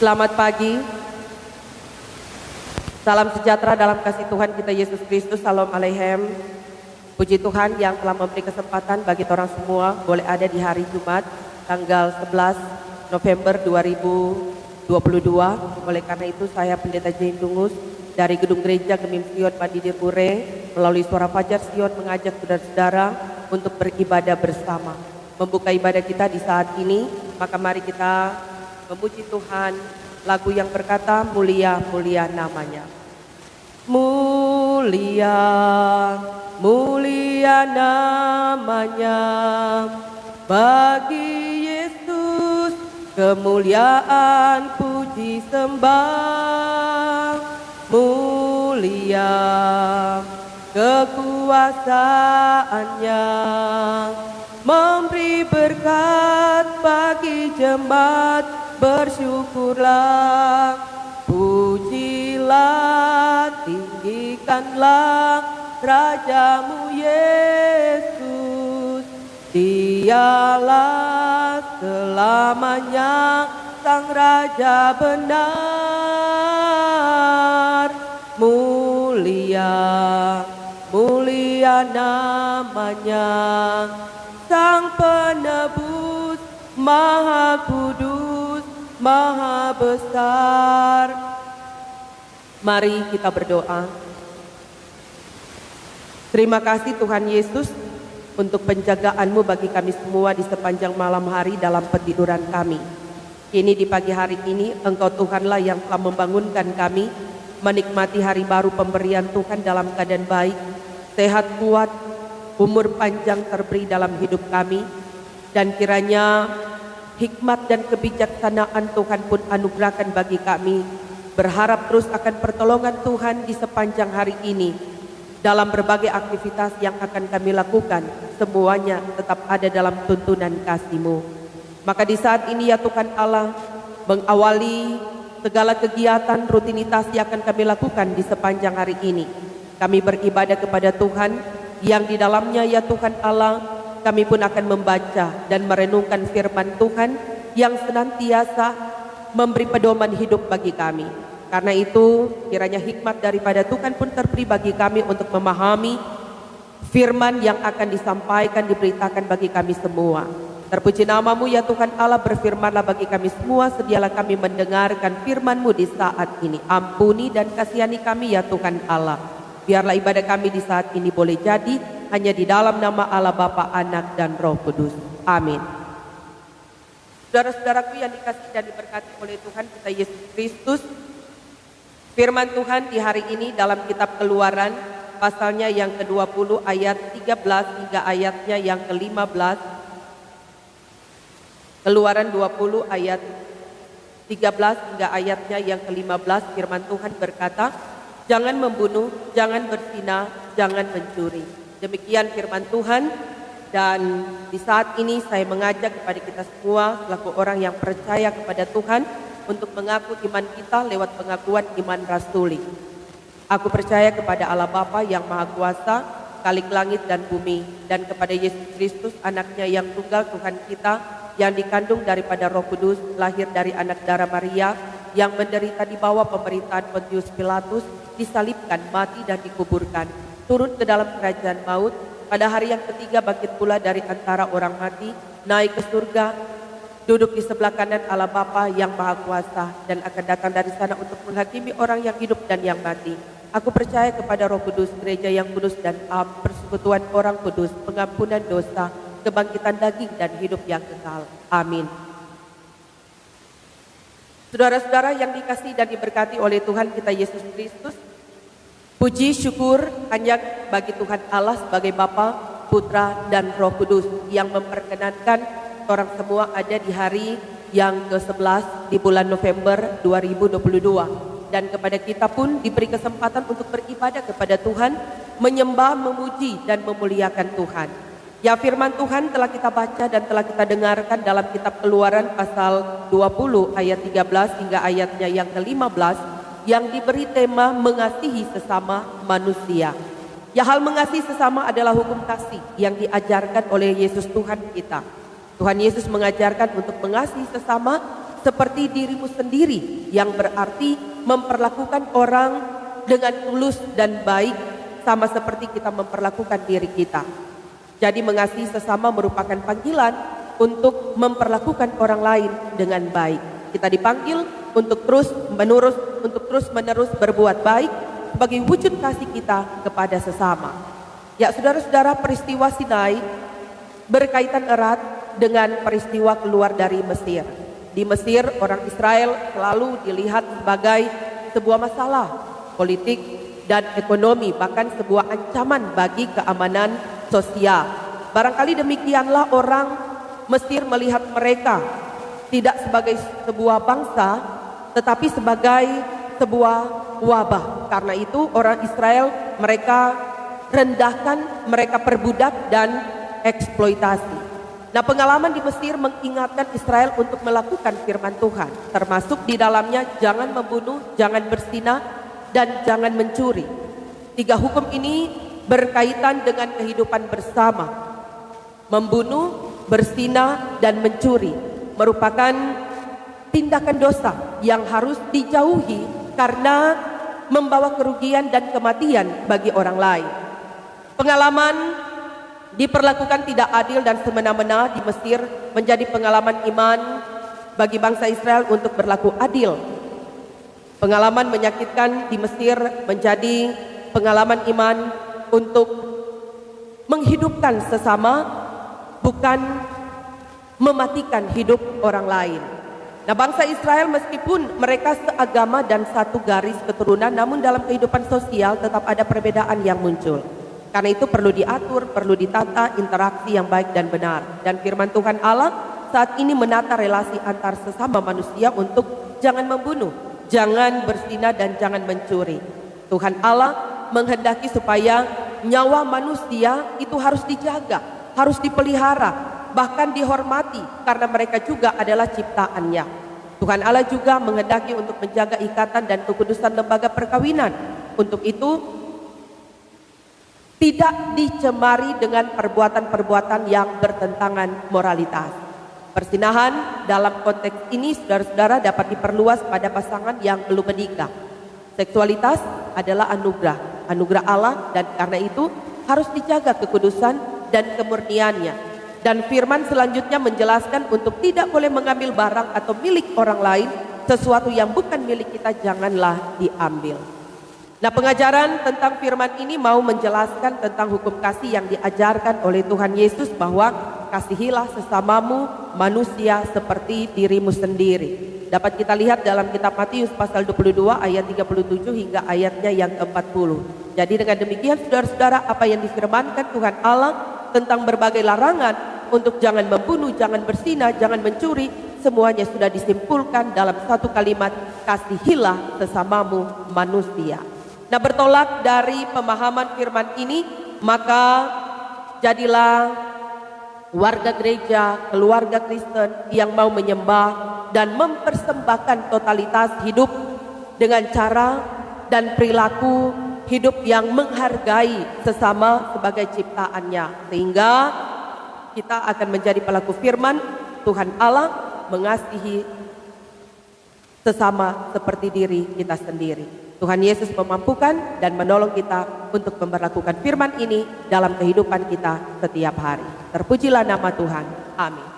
Selamat pagi, salam sejahtera dalam kasih Tuhan kita Yesus Kristus. Salam alaikum. Puji Tuhan yang telah memberi kesempatan bagi orang semua boleh ada di hari Jumat tanggal 11 November 2022. Oleh karena itu saya Pendeta Jane Dungus dari Gedung Gereja Gemim Sion Madidir Pure melalui Suara Fajar Sion mengajak saudara-saudara untuk beribadah bersama. Membuka ibadah kita di saat ini, maka mari kita memuji Tuhan, lagu yang berkata mulia, mulia namanya. Mulia, mulia namanya, bagi Yesus kemuliaan puji sembah. Mulia kekuasaannya, memberi berkat bagi jemaat. Bersyukurlah, pujilah, tinggikanlah Rajamu Yesus. Dialah selamanya Sang Raja benar. Mulia, mulia namanya, Sang Penebus Maha Kudus, Maha besar. Mari kita berdoa. Terima kasih Tuhan Yesus untuk penjagaan-Mu bagi kami semua di sepanjang malam hari dalam petiduran kami. Kini di pagi hari ini Engkau Tuhanlah yang telah membangunkan kami menikmati hari baru pemberian Tuhan dalam keadaan baik, sehat kuat, umur panjang terberi dalam hidup kami. Dan kiranya hikmat dan kebijaksanaan Tuhan pun anugerahkan bagi kami. Berharap terus akan pertolongan Tuhan di sepanjang hari ini. Dalam berbagai aktivitas yang akan kami lakukan, semuanya tetap ada dalam tuntunan kasih-Mu. Maka di saat ini ya Tuhan Allah, mengawali segala kegiatan rutinitas yang akan kami lakukan di sepanjang hari ini. Kami beribadah kepada Tuhan yang di dalamnya ya Tuhan Allah, kami pun akan membaca dan merenungkan firman Tuhan yang senantiasa memberi pedoman hidup bagi kami. Karena itu kiranya hikmat daripada Tuhan pun terberi bagi kami untuk memahami firman yang akan disampaikan, diberitakan bagi kami semua. Terpuji namamu ya Tuhan Allah, berfirmanlah bagi kami semua, sedialah kami mendengarkan firman-Mu di saat ini. Ampuni dan kasihani kami ya Tuhan Allah. Biarlah ibadah kami di saat ini boleh jadi hanya di dalam nama Allah Bapa, Anak dan Roh Kudus. Amin. Saudara-saudaraku yang dikasihi dan diberkati oleh Tuhan kita Yesus Kristus, firman Tuhan di hari ini dalam kitab Keluaran pasalnya yang ke-20 ayat 13 hingga ayatnya yang ke-15. Keluaran 20 ayat 13 hingga ayatnya yang ke-15, firman Tuhan berkata, jangan membunuh, jangan berzina, jangan mencuri. Demikian firman Tuhan. Dan di saat ini saya mengajak kepada kita semua selaku orang yang percaya kepada Tuhan untuk mengaku iman kita lewat pengakuan iman rasuli. Aku percaya kepada Allah Bapa yang Maha Kuasa, Khalik langit dan bumi, dan kepada Yesus Kristus anaknya yang tunggal Tuhan kita, yang dikandung daripada Roh Kudus, lahir dari anak darah Maria, yang menderita di bawah pemerintahan Pontius Pilatus, disalibkan, mati dan dikuburkan, turun ke dalam kerajaan maut, pada hari yang ketiga bangkit pula dari antara orang mati, naik ke surga, duduk di sebelah kanan Allah Bapa yang Maha Kuasa, dan akan datang dari sana untuk menghakimi orang yang hidup dan yang mati. Aku percaya kepada Roh Kudus, gereja yang kudus dan am, persekutuan orang kudus, pengampunan dosa, kebangkitan daging dan hidup yang kekal. Amin. Saudara-saudara yang dikasihi dan diberkati oleh Tuhan kita Yesus Kristus, puji syukur hanya bagi Tuhan Allah sebagai Bapa, Putra dan Roh Kudus yang memperkenankan orang semua ada di hari yang ke-11 di bulan November 2022. Dan kepada kita pun diberi kesempatan untuk beribadah kepada Tuhan, menyembah, memuji dan memuliakan Tuhan. Ya, firman Tuhan telah kita baca dan telah kita dengarkan dalam kitab Keluaran pasal 20 ayat 13 hingga ayatnya yang ke-15 yang diberi tema mengasihi sesama manusia. Ya, hal mengasihi sesama adalah hukum kasih yang diajarkan oleh Yesus Tuhan kita. Tuhan Yesus mengajarkan untuk mengasihi sesama seperti dirimu sendiri, yang berarti memperlakukan orang dengan tulus dan baik sama seperti kita memperlakukan diri kita. Jadi mengasihi sesama merupakan panggilan untuk memperlakukan orang lain dengan baik. Kita dipanggil untuk terus menerus berbuat baik sebagai wujud kasih kita kepada sesama. Ya saudara-saudara, peristiwa Sinai berkaitan erat dengan peristiwa keluar dari Mesir. Di Mesir, orang Israel selalu dilihat sebagai sebuah masalah politik dan ekonomi, bahkan sebuah ancaman bagi keamanan sosial. Barangkali demikianlah orang Mesir melihat mereka tidak sebagai sebuah bangsa, tetapi sebagai sebuah wabah. Karena itu orang Israel mereka rendahkan, mereka perbudak dan eksploitasi. Nah, pengalaman di Mesir mengingatkan Israel untuk melakukan firman Tuhan, termasuk di dalamnya jangan membunuh, jangan berzina, dan jangan mencuri. 3 hukum ini berkaitan dengan kehidupan bersama. Membunuh, berzina, dan mencuri merupakan tindakan dosa yang harus dijauhi karena membawa kerugian dan kematian bagi orang lain. Pengalaman diperlakukan tidak adil dan semena-mena di Mesir menjadi pengalaman iman bagi bangsa Israel untuk berlaku adil. Pengalaman menyakitkan di Mesir menjadi pengalaman iman untuk menghidupkan sesama, bukan mematikan hidup orang lain. Nah, bangsa Israel meskipun mereka seagama dan satu garis keturunan, namun dalam kehidupan sosial tetap ada perbedaan yang muncul. Karena itu perlu diatur, perlu ditata interaksi yang baik dan benar. Dan firman Tuhan Allah saat ini menata relasi antar sesama manusia untuk jangan membunuh, jangan berzina, dan jangan mencuri. Tuhan Allah menghendaki supaya nyawa manusia itu harus dijaga, harus dipelihara, bahkan dihormati karena mereka juga adalah ciptaannya. Tuhan Allah juga menghendaki untuk menjaga ikatan dan kekudusan lembaga perkawinan. Untuk itu tidak dicemari dengan perbuatan-perbuatan yang bertentangan moralitas. Persinahan dalam konteks ini saudara-saudara dapat diperluas pada pasangan yang belum menikah. Seksualitas adalah anugerah Allah, dan karena itu harus dijaga kekudusan dan kemurniannya. Dan firman selanjutnya menjelaskan untuk tidak boleh mengambil barang atau milik orang lain, sesuatu yang bukan milik kita janganlah diambil. Nah, pengajaran tentang firman ini mau menjelaskan tentang hukum kasih yang diajarkan oleh Tuhan Yesus, bahwa kasihilah sesamamu manusia seperti dirimu sendiri. Dapat kita lihat dalam kitab Matius pasal 22 ayat 37 hingga ayatnya yang ke-40. Jadi dengan demikian saudara-saudara, apa yang difirmankan Tuhan Allah tentang berbagai larangan untuk jangan membunuh, jangan berzina, jangan mencuri, semuanya sudah disimpulkan dalam satu kalimat, kasihilah sesamamu manusia. Nah, bertolak dari pemahaman firman ini, maka jadilah warga gereja, keluarga Kristen yang mau menyembah dan mempersembahkan totalitas hidup dengan cara dan perilaku hidup yang menghargai sesama sebagai ciptaannya. Sehingga kita akan menjadi pelaku firman Tuhan Allah, mengasihi sesama seperti diri kita sendiri. Tuhan Yesus memampukan dan menolong kita untuk memperlakukan firman ini dalam kehidupan kita setiap hari. Terpujilah nama Tuhan. Amin.